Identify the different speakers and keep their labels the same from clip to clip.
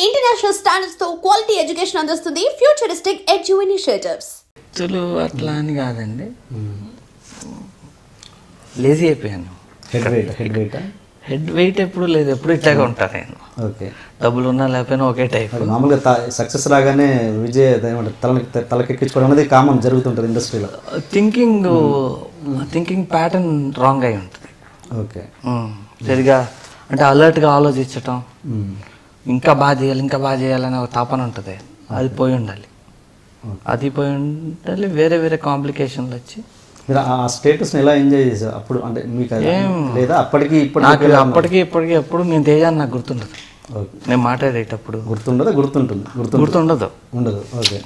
Speaker 1: International standards తో quality education అందిస్తుంది futuristic edu initiatives.
Speaker 2: అసలు అట్లా అని కాదండి, లేజీ అయిపోయాను. హెడ్ వెయిట్ ఎప్పుడు లేదు, ఎప్పుడు ఇట్లాగే ఉంటాను నేను.
Speaker 3: ఓకే,
Speaker 2: డబ్బులు ఉన్నా లేకపోయినా ఒకే టైప్.
Speaker 3: మామూలుగా సక్సెస్ రాగానే విజయ్ తలకెక్కించుకోవడం అనేది కామన్ జరుగుతుంటుంది ఇండస్ట్రీలో.
Speaker 2: థింకింగ్ ప్యాటర్న్ రాంగ్ అయి ఉంటుంది.
Speaker 3: ఓకే,
Speaker 2: సరిగా అంటే అలర్ట్గా ఆలోచించటం, ఇంకా బాగా చేయాలని ఒక తపన ఉంటుంది. అది పోయి ఉండాలి, వేరే వేరే కాంప్లికేషన్లు వచ్చి.
Speaker 3: మీరు ఆ స్టేటస్ని ఎలా ఎంజాయ్ చేశారు అప్పుడు? అంటే మీకు లేదా అప్పటికి
Speaker 2: ఎప్పుడు నేను తేజాన్ని నాకు గుర్తుండదు. నేను మాట్లాడేటప్పుడు
Speaker 3: గుర్తుండదు.
Speaker 2: గుర్తుండదు.
Speaker 3: ఓకే,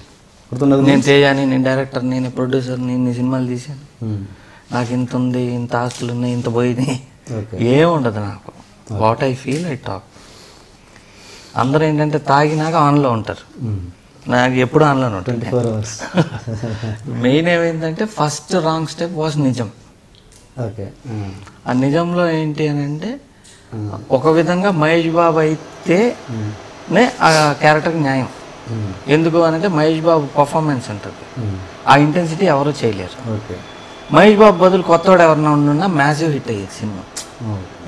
Speaker 3: గుర్తుండదు.
Speaker 2: నేను తేజాని, నేను డైరెక్టర్, నేను ప్రొడ్యూసర్, నేను సినిమాలు తీశాను, నాకు ఇంత ఉంది, ఇంత ఆస్తులు ఉన్నాయి, ఇంత పోయినాయి, ఏముండదు నాకు. What I feel I talk. అందరూ ఏంటంటే తాగినాక ఆన్లో ఉంటారు, నాకు ఎప్పుడు ఆన్లోనే ఉంటుంది.
Speaker 3: 24 hours.
Speaker 2: మెయిన్ ఏమైందంటే ఫస్ట్ రాంగ్ స్టెప్ వాస్ నిజం.
Speaker 3: ఓకే,
Speaker 2: ఆ నిజంలో ఏంటి అని అంటే ఒక విధంగా మహేష్ బాబు అయితేనే ఆ క్యారెక్టర్కి న్యాయం. ఎందుకు అని అంటే మహేష్ బాబు పర్ఫార్మెన్స్ ఉంటుంది, ఆ ఇంటెన్సిటీ ఎవరూ చేయలేరు.
Speaker 3: ఓకే,
Speaker 2: మహేష్ బాబు బదులు కొత్తవాడు ఎవరన్నా ఉన్నా మ్యాసివ్ హిట్ అయ్యేది సినిమా.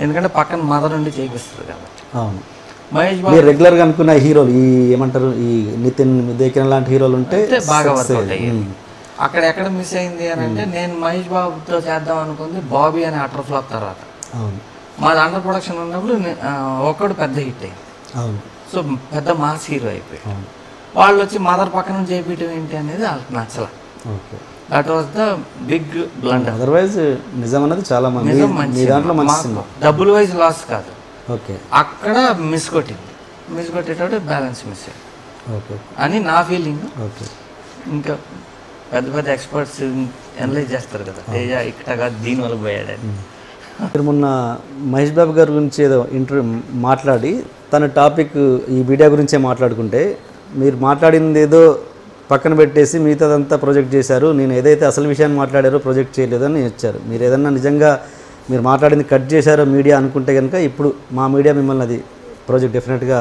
Speaker 2: ఎందుకంటే పక్కన మదర్ నుండి చేపిస్తుంది కాబట్టి.
Speaker 3: అవును,
Speaker 2: మహేష్ బాబు
Speaker 3: రెగ్యులర్గా అనుకున్న హీరోలు ఈ ఏమంటారు, ఈ నితిన్ దేకిన లాంటి హీరోలు ఉంటే
Speaker 2: బాగా వర్కౌట్ అయ్యాయి. అక్కడ ఎక్కడ మిస్ అయింది అని అంటే నేను మహేష్ బాబుతో చేద్దాం అనుకుంది బాబీ అనే అటర్ ఫ్లాప్ తర్వాత.
Speaker 3: అవును,
Speaker 2: మాది అండర్ ప్రొడక్షన్ ఉన్నప్పుడు ఒక్కడు పెద్ద హిట్ అయింది.
Speaker 3: అవును,
Speaker 2: సో పెద్ద మాస్ హీరో అయిపోయి వాళ్ళు వచ్చి మదర్ పక్కన నుంచి చేపించడం ఏంటి అనేది వాళ్ళకి నచ్చల.
Speaker 3: Okay,
Speaker 2: that was the big blunder.
Speaker 3: Otherwise నిజం అన్నది చాలా మంది దాంట్లో మంచి
Speaker 2: డబ్బుల్ వైజ్ లాస్ కాదు.
Speaker 3: ఓకే,
Speaker 2: అక్కడ మిస్ కొట్టేటప్పుడు బ్యాలెన్స్ మిస్ అయ్యింది.
Speaker 3: ఓకే
Speaker 2: అని నా ఫీలింగ్.
Speaker 3: ఓకే,
Speaker 2: ఇంకా పెద్ద పెద్ద ఎక్స్పర్ట్స్ అనలైజ్ చేస్తారు కదా, తేజ ఇక్కడ దీనివల్ల పోయాడని.
Speaker 3: మీరు మొన్న మహేష్ బాబు గారి గురించి ఏదో ఇంటర్వ్యూ మాట్లాడి తన టాపిక్ ఈ మీడియా గురించే మాట్లాడుకుంటే మీరు మాట్లాడింది ఏదో పక్కన పెట్టేసి మిగతాదంతా ప్రొజెక్ట్ చేశారు, నేను ఏదైతే అసలు విషయాన్ని మాట్లాడారో ప్రొజెక్ట్ చేయలేదని వచ్చారు. మీరు ఏదన్నా నిజంగా మీరు మాట్లాడింది కట్ చేశారో మీడియా అనుకుంటే కనుక ఇప్పుడు మా మీడియా మిమ్మల్ని అది ప్రాజెక్ట్ డెఫినెట్గా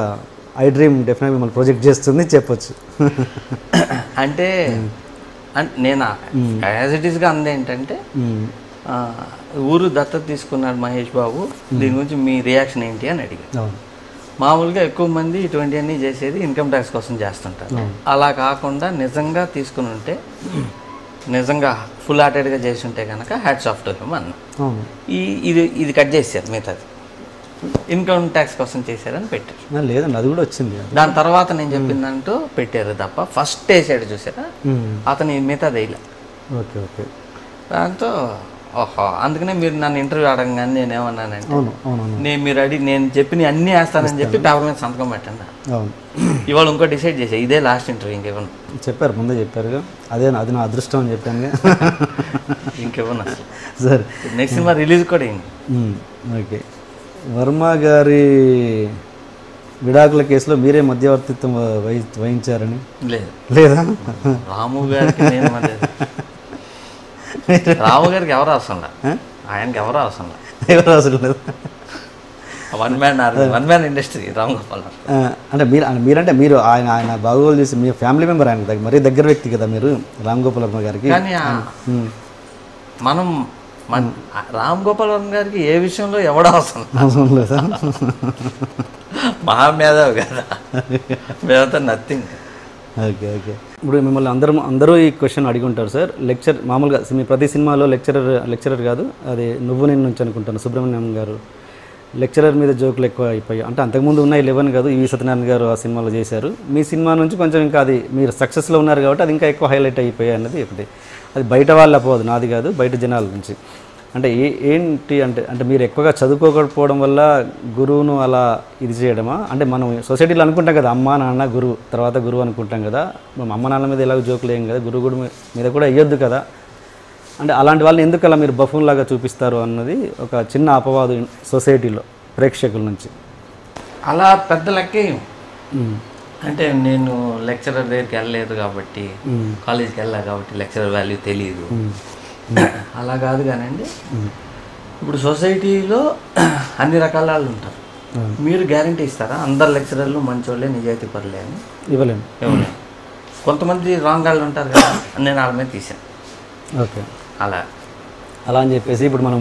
Speaker 3: ఐ డ్రీమ్ డెఫినెట్గా మిమ్మల్ని ప్రొజెక్ట్ చేస్తుంది చెప్పొచ్చు.
Speaker 2: అంటే నేను యాజ్ ఇట్ ఈస్గా అంది ఏంటంటే ఊరు దత్తత తీసుకున్నాడు మహేష్ బాబు, దీని గురించి మీ రియాక్షన్ ఏంటి అని అడిగారు. మామూలుగా ఎక్కువ మంది ఇటువంటివన్నీ చేసేది ఇన్కమ్ ట్యాక్స్ కోసం చేస్తుంటారు. అలా కాకుండా నిజంగా తీసుకుని ఉంటే, నిజంగా ఫుల్ హార్టెడ్గా చేసి ఉంటే కనుక హ్యాట్స్ ఆఫ్ టు హిమ్ అన్న. ఇది కట్ చేశారు, మిగతాది ఇన్కమ్ ట్యాక్స్ కోసం చేశారని పెట్టారు.
Speaker 3: లేదండి, అది కూడా వచ్చింది.
Speaker 2: దాని తర్వాత నేను చెప్పిందంటూ పెట్టారు తప్ప ఫస్ట్ వేసాడు చూసారా అతను మిగతాది వేయలే.
Speaker 3: ఓకే ఓకే,
Speaker 2: దాంతో ఓహో అందుకనే మీరు నన్ను ఇంటర్వ్యూ అడగగానే నేనేమన్నానంటే నేను చెప్పి అన్నీ వేస్తానని చెప్పి పేపర్ మీద సంతకం పెట్టండి. ఇవాళ ఇంకో డిసైడ్ చేసా, ఇదే లాస్ట్ ఇంటర్వ్యూ, ఇంకేమన్నా
Speaker 3: చెప్పారు ముందే చెప్పారుగా, అది నా అదృష్టం అని చెప్పాను.
Speaker 2: ఇంకేమన్నా అసలు
Speaker 3: సరే,
Speaker 2: నెక్స్ట్ సినిమా రిలీజ్ కూడా అయింది.
Speaker 3: ఓకే, వర్మ గారి విడాకుల కేసులో మీరే మధ్యవర్తిత్వం వహించారని? లేదా
Speaker 2: రాము గారికి నేను రాము గారికి ఎవరు అవసరం లేదు, ఆయనకి ఎవరు అవసరం లేదు. One man industry Ram Gopal.
Speaker 3: అంటే మీరు ఆయన బాగోలు చేసి మీ ఫ్యామిలీ మెంబర్, ఆయన మరీ దగ్గర వ్యక్తి కదా మీరు రామ్ గోపాల్ వర్మ గారికి.
Speaker 2: కానీ మనం రామ్ గోపాల్ వర్మ గారికి ఏ విషయంలో ఎవడ అవసరం
Speaker 3: లేదా?
Speaker 2: మహామేధావి కదా, మేమంతా నథింగ్.
Speaker 3: ఓకే ఓకే, ఇప్పుడు మిమ్మల్ని అందరూ ఈ క్వశ్చన్ అడిగి ఉంటారు సార్. లెక్చర్ మామూలుగా మీ ప్రతి సినిమాలో లెక్చరర్ కాదు, అది నువ్వు నేను నుంచి అనుకుంటాను, సుబ్రహ్మణ్యం గారు లెక్చరర్ మీద జోకులు ఎక్కువ అయిపోయాయి. అంటే అంతకుముందు ఉన్నాయి 11 కాదు, ఈవి సత్యనారాయణ గారు ఆ సినిమాలో చేశారు. మీ సినిమా నుంచి కొంచెం ఇంకా అది మీరు సక్సెస్లో ఉన్నారు కాబట్టి అది ఇంకా ఎక్కువ హైలైట్ అయిపోయాయి అన్నది ఒకటి. అది బయట వాళ్ళు అపోదు, నాది కాదు, బయట జనాల నుంచి. అంటే ఏంటి అంటే మీరు ఎక్కువగా చదువుకోకపోవడం వల్ల గురువును అలా ఇది చేయడమా? అంటే మనం సొసైటీలో అనుకుంటాం కదా, అమ్మ నాన్న గురువు, తర్వాత గురువు అనుకుంటాం కదా, మనం అమ్మ నాన్న మీద ఎలాగో జోకులు వేయం కదా, గురువు కూడా మీద కూడా వేయొద్దు కదా. అంటే అలాంటి వాళ్ళని ఎందుకు అలా మీరు బఫూన్ లాగా చూపిస్తారు అన్నది ఒక చిన్న అపవాదు సొసైటీలో ప్రేక్షకుల నుంచి.
Speaker 2: అలా పెద్ద లెక్కే. అంటే నేను లెక్చరర్ దగ్గరికి వెళ్ళలేదు కాబట్టి, కాలేజీకి వెళ్ళా కాబట్టి లెక్చరర్ వాల్యూ తెలియదు, అలా కాదు. కానండి ఇప్పుడు సొసైటీలో అన్ని రకాల వాళ్ళు ఉంటారు. మీరు గ్యారంటీ ఇస్తారా అందరు లెక్చరర్లు మంచోళ్ళే నిజాయితీ పరులే అని?
Speaker 3: ఇవ్వలేము.
Speaker 2: కొంతమంది రాంగ్ వాళ్ళు ఉంటారు కదా, నేను వాళ్ళ మీద తీసాను.
Speaker 3: ఓకే,
Speaker 2: అలా
Speaker 3: అని చెప్పేసి ఇప్పుడు మనం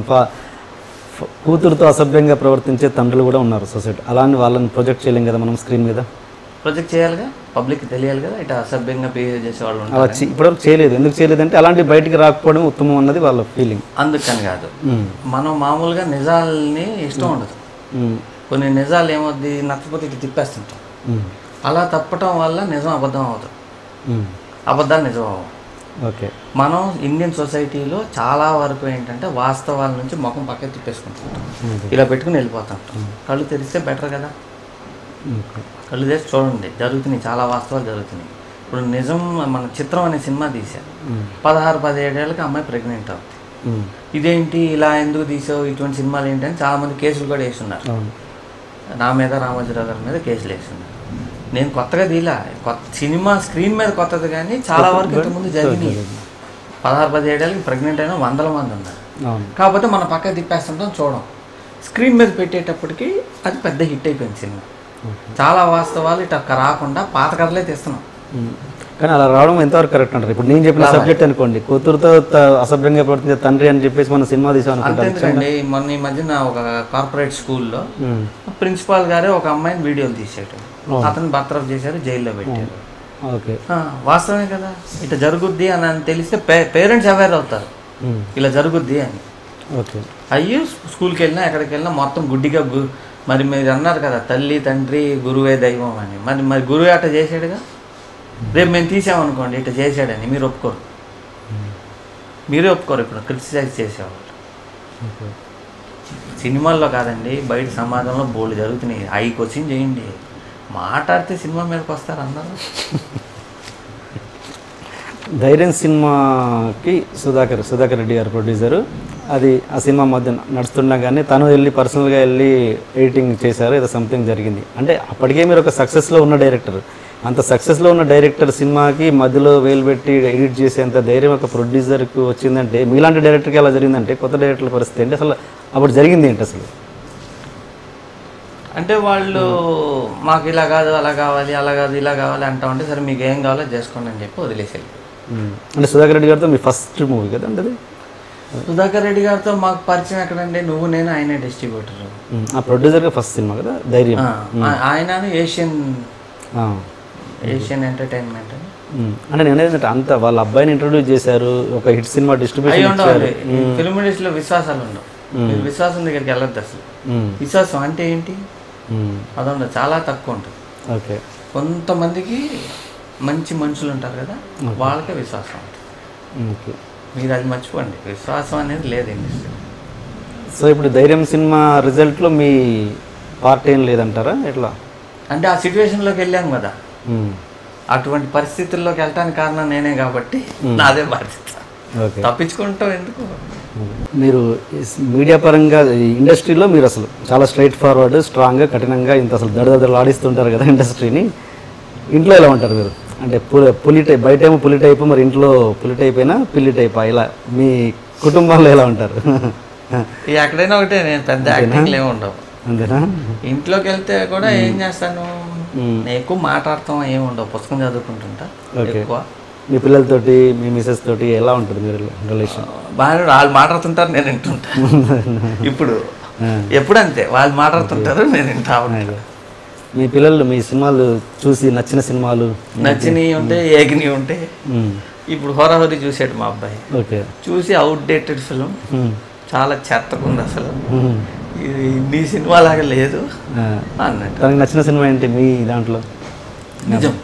Speaker 3: కూతురుతో అసభ్యంగా ప్రవర్తించే తండ్రులు కూడా ఉన్నారు సొసైటీ. అలాని వాళ్ళని ప్రొజెక్ట్ చేయలేం కదా మనం స్క్రీన్ మీద.
Speaker 2: ప్రొజెక్ట్ చేయాలిగా, పబ్లిక్కి తెలియాలి కదా ఇట్లా అసభ్యంగా బిహేవ్ చేసే వాళ్ళు ఉంటారు.
Speaker 3: వచ్చి ఇప్పటివరకు చేయలేదు. ఎందుకు చేయలేదంటే అలాంటివి బయటికి రాకపోవడం ఉత్తమం అన్నది వాళ్ళ ఫీలింగ్.
Speaker 2: అందుకని కాదు, మనం మామూలుగా నిజాలని ఇష్టం ఉండదు. కొన్ని నిజాలు ఏమవుద్ది, నచ్చకపోతే ఇటు తిప్పేస్తుంటాం. అలా తప్పటం వల్ల నిజం అబద్ధం అవుతుంది, అబద్ధాలు నిజం అవ్వవు.
Speaker 3: ఓకే,
Speaker 2: మనం ఇండియన్ సొసైటీలో చాలా వరకు ఏంటంటే వాస్తవాల నుంచి ముఖం పక్కకి తిప్పేసుకుంటుంటాం, ఇలా పెట్టుకుని వెళ్ళిపోతుంటాం. కళ్ళు తెరిస్తే బెటర్ కదా, కళ్ళు తెరిచి చూడండి, జరుగుతున్నాయి, చాలా వాస్తవాలు జరుగుతున్నాయి. ఇప్పుడు నిజం, మన చిత్రం అనే సినిమా తీశారు, 16-17 ఏళ్ళకి అమ్మాయి ప్రెగ్నెంట్ అవుతుంది. ఇదేంటి ఇలా ఎందుకు తీసావు, ఇటువంటి సినిమాలు ఏంటి అని చాలామంది కేసులు కూడా వేస్తున్నారు. నా మీద, రామోజీరావు గారి మీద కేసులు వేస్తున్నారు. నేను కొత్తగా తీలా, కొత్త సినిమా స్క్రీన్ మీద కొత్తది, కానీ చాలా వరకు ఇంతకుముందు జరిగినాయి. 16-17 ఏళ్ళకి ప్రెగ్నెంట్ అయినా 100 మంది ఉన్నారు. కాకపోతే మన పక్క తిప్పేస్తుంటాం, చూడం. స్క్రీన్ మీద పెట్టేటప్పటికి అది పెద్ద హిట్ అయిపోయింది సినిమా. చాలా వాస్తవాలు ఇట్లా రాకుండా పాత కథలే తీస్తున్నాం.
Speaker 3: కానీ అలా రావడం ఎంతవరకు కరెక్ట్ అంటారు? ఇప్పుడు నేను చెప్పిన సబ్జెక్ట్ అనుకోండి, కూతురుతో అసభ్యంగా ప్రవర్తించే తండ్రి అని చెప్పేసి మనం సినిమా తీసాం
Speaker 2: అంతేందుకండి. మొన్న ఈ మధ్యన ఒక కార్పొరేట్ స్కూల్లో ప్రిన్సిపాల్ గారే ఒక అమ్మాయిని వీడియోలు తీసేయటం, అతను బర్తరఫ్ చేశారు, జైల్లో పెట్టారు.
Speaker 3: ఓకే,
Speaker 2: వాస్తవమే కదా. ఇట్లా జరుగుద్ది అని తెలిస్తే పేరెంట్స్ అవేర్ అవుతారు, ఇలా జరుగుద్ది అని.
Speaker 3: ఓకే,
Speaker 2: అయ్యో స్కూల్కి వెళ్ళినా ఎక్కడికి వెళ్ళినా మొత్తం గుడ్డిగా మరి మీరు అన్నారు కదా తల్లి తండ్రి గురువే దైవం అని, మరి గురువే అట్లా చేసాడుగా. రేపు మేము తీసామనుకోండి ఇట్లా చేసాడని మీరు ఒప్పుకోరు, మీరే ఒప్పుకోరు. ఇప్పుడు క్రిటిసైజ్ చేసేవాళ్ళు సినిమాల్లో కాదండి, బయట సమాజంలో బోల్డ్ జరుగుతున్నాయి. అవి క్వశ్చన్ చేయండి, మాట్లాడితే సినిమా మీదకి వస్తారు అందరూ.
Speaker 3: ధైర్యం సినిమాకి సుధాకర్ రెడ్డి గారు ప్రొడ్యూసరు. అది ఆ సినిమా మధ్య నడుస్తుండగానే తను వెళ్ళి పర్సనల్గా వెళ్ళి ఎడిటింగ్ చేశారు, ఏదో సంథింగ్ జరిగింది. అంటే అప్పటికే మీరు ఒక సక్సెస్లో ఉన్న డైరెక్టర్, అంత సక్సెస్లో ఉన్న డైరెక్టర్ సినిమాకి మధ్యలో వేలు పెట్టి ఎడిట్ చేసేంత ధైర్యం ఒక ప్రొడ్యూసర్కి వచ్చిందంటే, మీలాంటి డైరెక్టర్కి ఎలా జరిగిందంటే కొత్త డైరెక్టర్ల పరిస్థితి ఏంటి అసలు? అప్పుడు జరిగింది ఏంటి అసలు?
Speaker 2: అంటే వాళ్ళు మాకు ఇలా కాదు అలా కావాలి, అలా కాదు ఇలా కావాలి అంటా ఉంటే సరే మీకు ఏం కావాలో చేసుకోండి అని చెప్పి వదిలేసేది.
Speaker 3: అంటే సుధాకర్ రెడ్డి గారితో మీ ఫస్ట్ మూవీ కదా అంటే?
Speaker 2: సుధాకర్ రెడ్డి గారితో మాకు పరిచయం ఎక్కడంటే, నువ్వు నేను ఆయనే డిస్ట్రిబ్యూటర్.
Speaker 3: ఆ ప్రొడ్యూసర్గా ఫస్ట్ సినిమా కదా ధైర్యం.
Speaker 2: ఆయన ఏషియన్ ఎంటర్టైన్మెంట్ అని.
Speaker 3: అంటే నేను ఏంటంటే అంత వాళ్ళ అబ్బాయిని ఇంట్రొడ్యూస్ చేశారు, ఒక హిట్ సినిమా డిస్ట్రిబ్యూషన్.
Speaker 2: ఫిల్మ్ ఇండస్ట్రీలో విశ్వాసాలు ఉండవు, మీరు విశ్వాసం దగ్గరికి వెళ్ళొద్దు అసలు. విశ్వాసం అంటే ఏంటి అది ఉండదు, చాలా తక్కువ ఉంటుంది.
Speaker 3: ఓకే,
Speaker 2: కొంతమందికి మంచి మనుషులు ఉంటారు కదా, వాళ్ళకే విశ్వాసం ఉంటుంది.
Speaker 3: ఓకే,
Speaker 2: మీరు అది మర్చిపోండి, విశ్వాసం అనేది లేదు ఇండస్ట్రీ.
Speaker 3: సో ఇప్పుడు ధైర్యం సినిమా రిజల్ట్లో మీ పార్ట్ ఏం లేదంటారా ఎట్లా?
Speaker 2: అంటే ఆ సిచ్యువేషన్లోకి వెళ్ళాం కదా, అటువంటి పరిస్థితుల్లోకి వెళ్ళటానికి కారణం నేనే కాబట్టి నాదే బాధ్యత. తప్పించుకుంటాం ఎందుకు?
Speaker 3: మీరు మీడియా పరంగా ఇండస్ట్రీలో మీరు అసలు చాలా స్ట్రైట్ ఫార్వర్డ్, స్ట్రాంగ్గా, కఠినంగా ఇంత అసలు దడదడలు ఆడిస్తుంటారు కదా ఇండస్ట్రీని. ఇంట్లో ఎలా ఉంటారు మీరు? అంటే పులి టైప్, బయటేమో పులి టైపు, మరి ఇంట్లో పులి టైప్ అయినా పిల్లి టైపా? ఇలా మీ కుటుంబంలో ఎలా ఉంటారు?
Speaker 2: ఎక్కడైనా ఒకటే, నేను పెద్ద యాక్టింగ్లు ఏమి ఉండవు.
Speaker 3: అంతేనా?
Speaker 2: ఇంట్లోకి వెళ్తే కూడా ఏం చేస్తాను, నేను ఎక్కువ మాట్లాడతాం ఏమి ఉండవు, పుస్తకం చదువుకుంటుంటా ఎక్కువ.
Speaker 3: మీ పిల్లలతోటి, మీ మిసెస్ తోటి ఎలా ఉంటుంది మీరు రిలేషన్?
Speaker 2: బాగా వాళ్ళు మాట్లాడుతుంటారు, నేను వింటుంటా. ఇప్పుడు ఎప్పుడంతే వాళ్ళు మాట్లాడుతుంటారు, నేను వింటా ఉంటాను.
Speaker 3: మీ పిల్లలు మీ సినిమాలు చూసి నచ్చిన సినిమాలు
Speaker 2: నచ్చినవి ఉంటే, ఏగినవి ఉంటే. ఇప్పుడు హోరాహోరీ చూసాడు మా అబ్బాయి.
Speaker 3: ఓకే, చూసి
Speaker 2: అవుట్డేటెడ్ ఫిలిం, చాలా చెత్తకుంది అసలు, ఇది నీ సినిమా లాగా లేదు అన్నట్టు.
Speaker 3: తనకి నచ్చిన సినిమా ఏంటి మీ దాంట్లో?
Speaker 2: నిజం.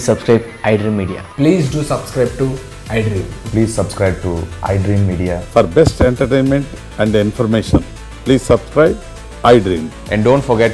Speaker 4: Subscribe iDream Media.
Speaker 5: Please do subscribe to iDream.
Speaker 4: Please subscribe to iDream Media.
Speaker 6: For best entertainment and information, please subscribe iDream.
Speaker 4: And don't forget